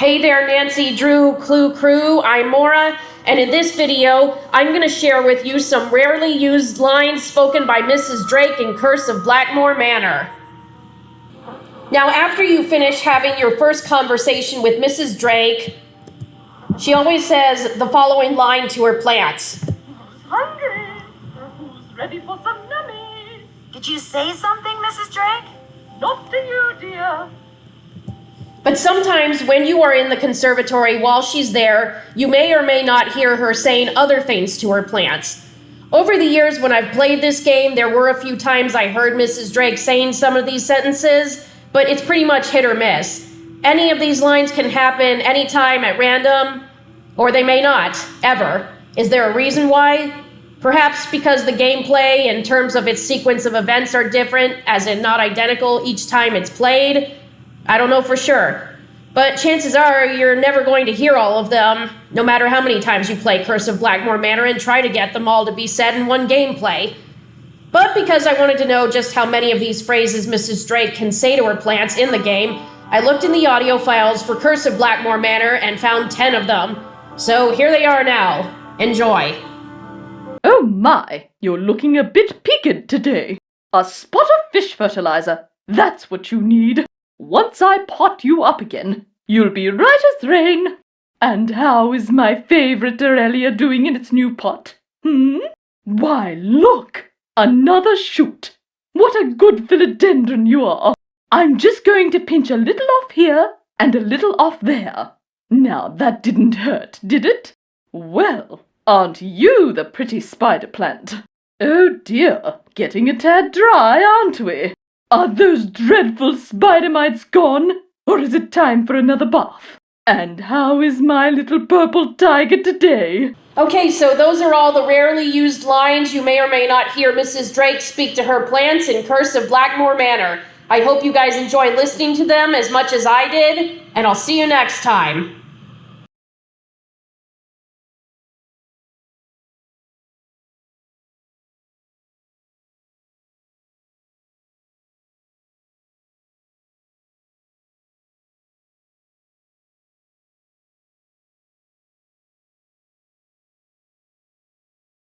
Hey there, Nancy, Drew, Clue Crew, I'm Maura, and in this video, I'm going to share with you some rarely used lines spoken by Mrs. Drake in Curse of Blackmoor Manor. Now, after you finish having your first conversation with Mrs. Drake, she always says the following line to her plants. Hungry? Who's ready for some nummies? Did you say something, Mrs. Drake? Not to you, dear. But sometimes when you are in the conservatory while she's there, you may or may not hear her saying other things to her plants. Over the years when I've played this game, there were a few times I heard Mrs. Drake saying some of these sentences, but it's pretty much hit or miss. Any of these lines can happen anytime at random, or they may not, ever. Is there a reason why? Perhaps because the gameplay in terms of its sequence of events are different, as in not identical each time it's played. I don't know for sure, but chances are you're never going to hear all of them, no matter how many times you play Curse of Blackmoor Manor and try to get them all to be said in one gameplay. But because I wanted to know just how many of these phrases Mrs. Drake can say to her plants in the game, I looked in the audio files for Curse of Blackmoor Manor and found 10 of them. So here they are now. Enjoy. Oh my, you're looking a bit peaked today. A spot of fish fertilizer, that's what you need. Once I pot you up again, you'll be right as rain. And how is my favourite Aurelia doing in its new pot? Why, look! Another shoot! What a good philodendron you are! I'm just going to pinch a little off here and a little off there. Now that didn't hurt, did it? Well, aren't you the pretty spider plant? Oh dear, getting a tad dry, aren't we? Are those dreadful spider mites gone, or is it time for another bath? And how is my little purple tiger today? Okay, so those are all the rarely used lines you may or may not hear Mrs. Drake speak to her plants in Curse of Blackmoor Manor. I hope you guys enjoy listening to them as much as I did, and I'll see you next time.